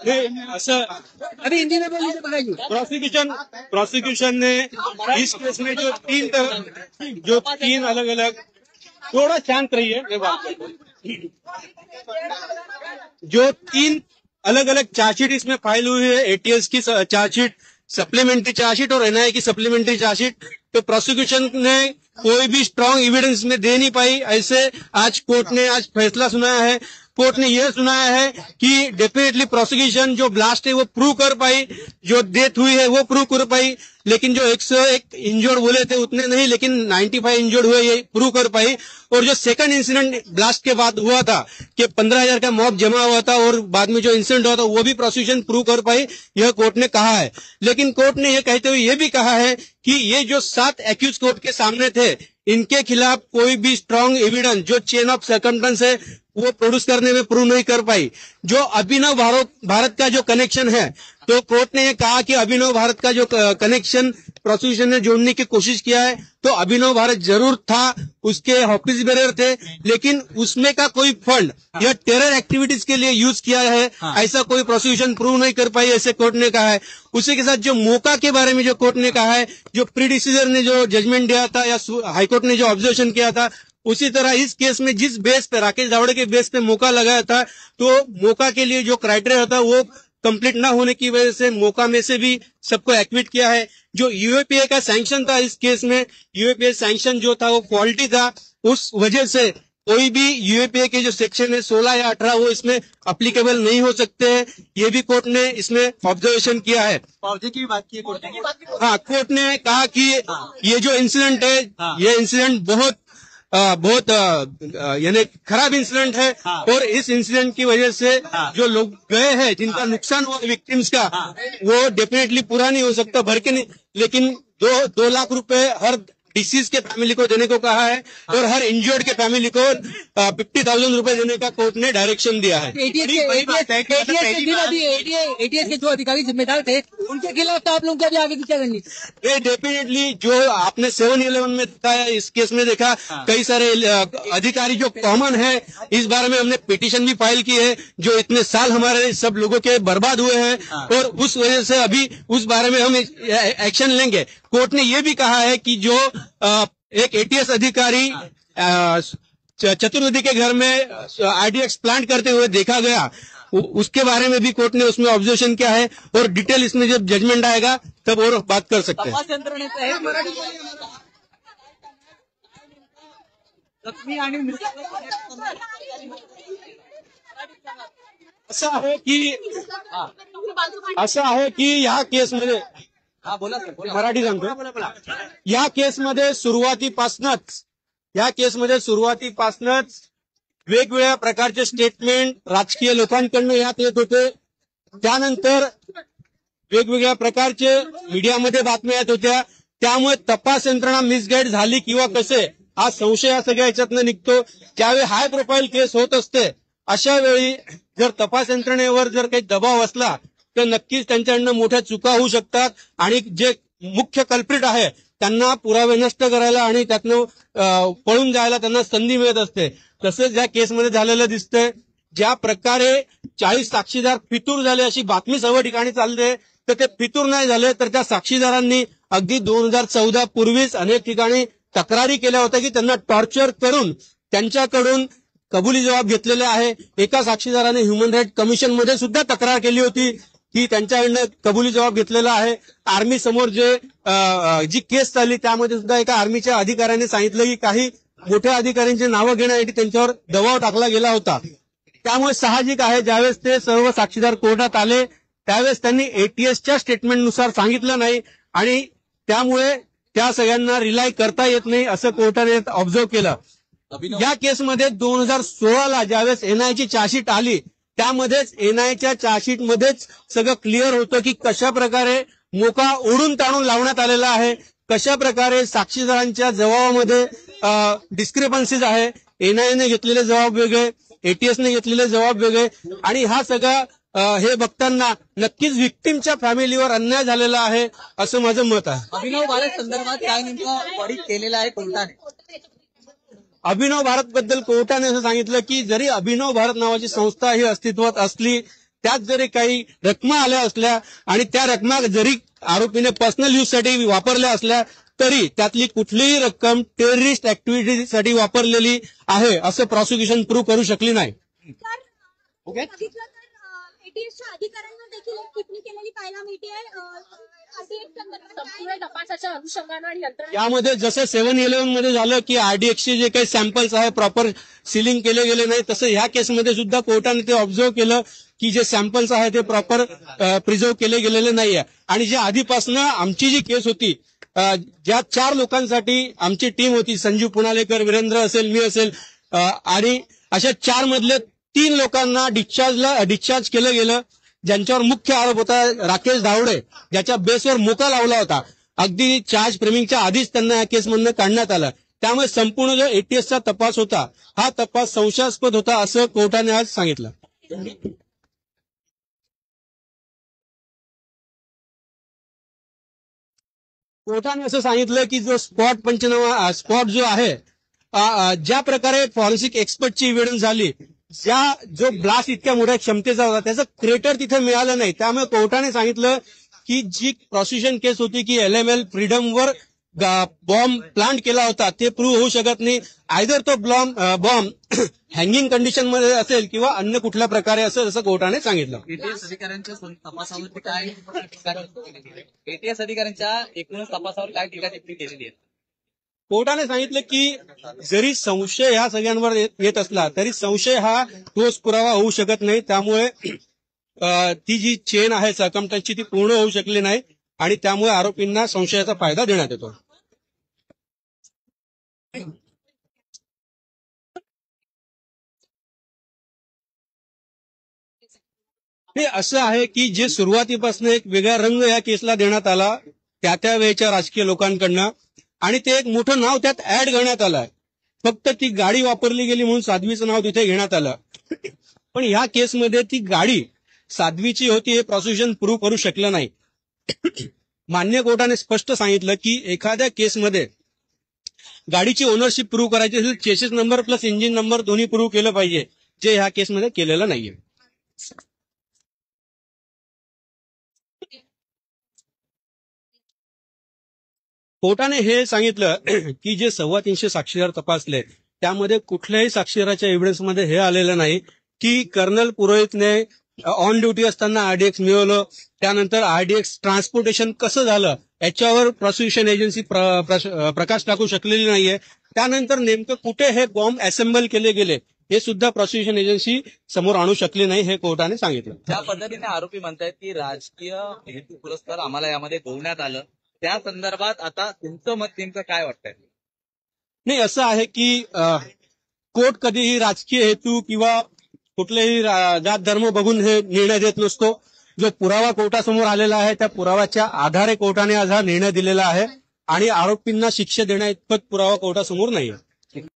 नहीं, ऐसा अभी हिंदी में बोलिए, बताइए। प्रोसिक्यूशन ने इस केस में जो तीन अलग अलग, थोड़ा शांत रहिए, मैं बात करता हूं। जो तीन अलग अलग चार्जशीट इसमें फाइल हुई है, एटीएस की चार्जशीट, सप्लीमेंट्री चार्जशीट और एनआईए की सप्लीमेंट्री चार्जशीट, तो प्रोसिक्यूशन ने कोई भी स्ट्रांग एविडेंस में दे नहीं पाई। ऐसे आज कोर्ट ने आज फैसला सुनाया है। कोर्ट ने यह सुनाया है कि डेफिनेटली प्रोसिक्यूशन जो ब्लास्ट है वो प्रूव कर पाई, जो डेथ हुई है वो प्रूव कर पाई, लेकिन जो 101 इंजर्ड बोले थे उतने नहीं, लेकिन 95 इंजर्ड हुए ये प्रूव कर पाई। और जो सेकंड इंसिडेंट ब्लास्ट के बाद हुआ था कि 15,000 का मॉब जमा हुआ था और बाद में जो इंसिडेंट हुआ था वो भी प्रोसिक्यूशन प्रूव कर पाई, यह कोर्ट ने कहा है। लेकिन कोर्ट ने यह कहते हुए यह भी कहा है कि ये जो 7 एक्यूज कोर्ट के सामने थे, इनके खिलाफ कोई भी स्ट्रांग एविडेंस जो चेन ऑफ सर्कमस्टेंस है वो प्रोड्यूस करने में प्रूव नहीं कर पाई। जो अभिनव भारत का जो कनेक्शन है, तो कोर्ट ने ये कहा कि अभिनव भारत का जो कनेक्शन प्रोसिक्यूशन ने जोड़ने की कोशिश किया है, तो अभिनव भारत जरूर था, उसके ऑफिस बेरर थे, लेकिन उसमें का कोई फंड यह टेरर एक्टिविटीज के लिए यूज किया है, ऐसा कोई प्रोसिक्यूशन प्रूव नहीं कर पाई, ऐसे कोर्ट ने कहा है। उसी के साथ जो मौका के बारे में जो कोर्ट ने कहा है, जो प्रीडिसीजर ने जो जजमेंट दिया था या हाईकोर्ट ने जो ऑब्जर्वेशन किया था, उसी तरह इस केस में जिस बेस पे राकेश दावड़े के बेस पे मौका लगाया था, तो मौका के लिए जो क्राइटेरिया था वो कंप्लीट ना होने की वजह से मौका में से भी सबको एक्विट किया है। जो यूएपीए का सैंक्शन था इस केस में, यूएपीए सैंक्शन जो था वो फॉल्टी था, उस वजह से कोई भी यूएपीए के जो सेक्शन है 16 या 18 वो इसमें अप्लीकेबल नहीं हो सकते हैं। ये भी कोर्ट ने इसमें ऑब्जर्वेशन किया है। पावती की बात की है कोर्ट ने। हाँ, कोर्ट ने कहा कि ये जो इंसिडेंट है, ये इंसिडेंट बहुत यानी खराब इंसिडेंट है, और इस इंसिडेंट की वजह से जो लोग गए हैं, जिनका नुकसान हुआ विक्टिम्स का, वो डेफिनेटली पूरा नहीं हो सकता, भर के नहीं, लेकिन 2 लाख रुपए हर डिसीज के फैमिली को देने को कहा है और हर इंजर्ड के फैमिली को 50,000 रुपए देने का कोर्ट ने डायरेक्शन दिया है। एटीएस के जो अधिकारी जिम्मेदार थे उनके खिलाफ तो आप लोग क्या भी आगे की क्या करनी? डेफिनेटली जो आपने 7-11 में बताया, इस केस में देखा कई सारे अधिकारी जो कॉमन है, इस बारे में हमने पिटीशन भी फाइल की है, जो इतने साल हमारे सब लोगों के बर्बाद हुए हैं, और उस वजह से अभी उस बारे में हम एक्शन लेंगे। कोर्ट ने यह भी कहा है कि जो एक एटीएस अधिकारी चतुर्वेदी के घर में आरडीएक्स प्लांट करते हुए देखा गया, उसके बारे में भी कोर्ट ने उसमें ऑब्जर्वेशन किया है, और डिटेल इसमें जब जजमेंट आएगा तब और बात कर सकते हैं। असं आहे की या केसमध्ये मराठी सांगतो, या केसमध्ये सुरुवातीपासूनच वेगवेगळ्या प्रकारचे स्टेटमेंट राजकीय लोकांकडून यात येत होते, त्यानंतर वेगवेगळ्या प्रकारचे मीडियामध्ये बातम्या येत होत्या, त्यामुळे तपास यंत्रणा मिसगाईड झाली किंवा कसे हा संशय या सगळ्या याच्यातनं निघतो। ज्यावेळी हाय प्रोफाईल केस होत असते, अशा वेळी जर तपास यंत्रणेवर जर काही दबाव असला तर नक्कीच त्यांच्याकडनं मोठ्या चुका होऊ शकतात, आणि जे मुख्य कल्प्रिट आहे त्यांना पुरावे नष्ट करायला आणि त्यातनं पळून जायला त्यांना संधी मिळत असते। तसंच या केसमध्ये झालेलं दिसतंय। ज्या प्रकारे 40 साक्षीदार फितूर झाले अशी बातमी सर्व ठिकाणी चालते, तर ते फितूर नाही झाले, तर त्या साक्षीदारांनी अगदी 2014 पूर्वीच अनेक ठिकाणी तक्रारी केल्या होत्या की त्यांना टॉर्चर करून त्यांच्याकडून कबुली जबाब घेतलेले आहे। एका साक्षीदाराने ह्युमन राईट कमिशन मध्ये सुद्धा तक्रार केली होती की त्यांच्याकडनं कबुली जबाब घेतलेला आहे। आर्मी समोर जी केस चालली त्यामध्ये सुद्धा एका आर्मीच्या अधिकाऱ्याने सांगितलं की काही मोठ्या अधिकाऱ्यांची नावं घेण्यासाठी त्यांच्यावर दबाव टाकला गेला होता। त्यामुळे साहजिक आहे ज्यावेळेस ते सर्व साक्षीदार कोर्टात आले त्यावेळेस त्यांनी एटीएसच्या स्टेटमेंटनुसार सांगितलं नाही, आणि त्यामुळे त्या सगळ्यांना रिलाय करता येत नाही असं कोर्टाने ऑब्झर्व केलं। या केसमध्ये 2016ला ज्यावेळेस एनआयची चार्जशीट आली, त्यामध्येच एनआयच्या चार्जशीट मध्येच सगळं क्लिअर होतं की कशा प्रकारे मोका ओढून ताणून लावण्यात आलेला आहे, कशा प्रकारे साक्षीदारांच्या जबाबामध्ये डिस्क्रिपन्सीज आहे, एनआयने घेतलेले जबाब वेगळे, एटीएसने घेतलेले जबाब वेगळे, आणि हा सगळा हे बघताना नक्कीच विक्टिमच्या फॅमिलीवर अन्याय झालेला आहे असं माझं मत आहे। अभिनव भारत संदर्भात काय नेमका ऑडिट केलेला आहे कोर्टाने? अभिनव भारत बद्दल कोर्टाने असं सांगितलं की जरी अभिनव भारत नावाची संस्था ही अस्तित्वात असली त्यात जरी काही रकमा आल्या असल्या आणि त्या रकमा जरी आरोपीने पर्सनल यूजसाठी वापरल्या असल्या तरी त्यातली कुठलीही रक्कम टेररिस्ट ऍक्टिव्हिटीसाठी वापरलेली आहे असं प्रॉसिक्युशन प्रूव्ह करू शकली नाही. बघितलं तर एटीएसच्या अधिकाऱ्यांना देखील एक टिप्पणी केलेली पाहायला मिळते. संपूर्ण तपासाच्या अनुषंगानं आणि यंत्रणा यामध्ये जसं 7-11 मध्ये झालं की आरडीएक्सचे जे काही सॅम्पल्स आहे प्रॉपर सिलिंग केले गेले नाही, तसं ह्या केसमध्ये सुद्धा कोर्टाने ते ऑब्झर्व केलं की जे सॅम्पल्स आहे ते प्रॉपर प्रिझर्व केले गेलेले नाहीये. आणि जे आधीपासून आमची जी केस होती, ज्या 4 लोकांसाठी आमची टीम होती, संजीव पुनालेकर, वीरेंद्र असेल, मी असेल, आणि अशा 4 मधले 3 लोकांना डिस्चार्ज केलं गेलं, ज्यांच्यावर मुख्य आरोप होता राकेश धावडे, ज्याच्या बेसवर मोका लावला होता. अगदी चार्ज फ्रेमिंगच्या आधीच त्यांना या केसमधनं काढण्यात आलं. त्यामुळे संपूर्ण जो एटीएसचा तपास होता हा तपास संशयास्पद होता असं कोर्टाने आज सांगितलं. कोर्टाने असं सांगितलं की जो स्पॉट पंचनामा स्पॉट जो आहे, ज्या प्रकारे फॉरेन्सिक एक्सपर्टची इव्हिडन्स झाली, जो ब्लास्ट इतक्या मोठ्या क्षमतेचा होता त्याचं क्रेटर तिथे मिळालं नाही. त्यामुळे कोर्टाने सांगितलं की जी प्रॉसिक्युशन केस होती की एलएमएल फ्रीडमवर बॉम्ब प्लांट केला होता ते प्रूव्ह होऊ शकत नाही. आयदर तो बॉम्ब हँगिंग कंडिशन मध्ये असेल किंवा अन्य कुठल्या प्रकारे असेल असं कोर्टाने सांगितलं. एटीएस अधिकाऱ्यांच्या तपासावर काय एटीएस अधिकाऱ्यांच्या एकूणच तपासावर काय टीका टिप्पणी केलेली आहे? कोर्टाने सांगितलं की जरी संशय ह्या सगळ्यांवर येत असला तरी संशय हा ठोस पुरावा होऊ शकत नाही. त्यामुळे ती जी चेन आहे सरकमस्टन्सची ती पूर्ण होऊ शकली नाही आणि त्यामुळे आरोपींना संशयाचा फायदा देण्यात येतो. हे असं आहे की जे सुरुवातीपासून एक वेगळा रंग या केसला देण्यात आला त्या वेळेच्या राजकीय लोकांकडनं, आणि ते एक मोठं नाव त्यात ऍड करण्यात आलं. फक्त ती गाडी वापरली गेली म्हणून साध्वीचं नाव तिथे घेण्यात आलं. पण ह्या केसमध्ये ती गाडी साध्वीची होती हे प्रॉसिक्युशन प्रूव्ह करू शकलं नाही. मान्य कोर्टाने स्पष्ट सांगितलं की एखाद्या केसमध्ये गाडीची ओनरशिप प्रूव्ह करायची असेल chassis number plus engine number दोन्ही प्रूव्ह केलं पाहिजे, जे ह्या केसमध्ये केलेलं नाहीये. कोर्टाने हे सांगितलं की जे 325 साक्षीदार तपासले त्यामध्ये कुठल्याही साक्षीदाराच्या एव्हिडन्समध्ये हे आलेलं नाही की कर्नल पुरोहितने ऑन ड्युटी असताना आरडीएक्स मिळवलं, त्यानंतर आरडीएक्स ट्रान्सपोर्टेशन कसं झालं याच्यावर प्रॉसिक्युशन एजन्सी प्रकाश टाकू शकलेली नाहीये. त्यानंतर नेमकं कुठे हे बॉम्ब असेंबल केले गेले हे सुद्धा प्रॉसिक्युशन एजन्सी समोर आणू शकली नाही, हे कोर्टाने सांगितलं. ज्या पद्धतीने आरोपी म्हणतायत की राजकीय हेतू पुरस्कार आम्हाला यामध्ये गोवण्यात आलं, त्या संदर्भात आता तुमचं मत नेमकं काय वाटतंय? नाही, असं आहे की कोर्ट कधीही राजकीय हेतू किंवा कुठलेही जात धर्म बघून हे निर्णय देत नसतो. जो पुरावा कोर्टासमोर आलेला आहे त्या पुराव्याच्या आधारे कोर्टाने आज हा निर्णय दिलेला आहे आणि आरोपींना शिक्षा देण्या इतपत पुरावा कोर्टासमोर नाहीये.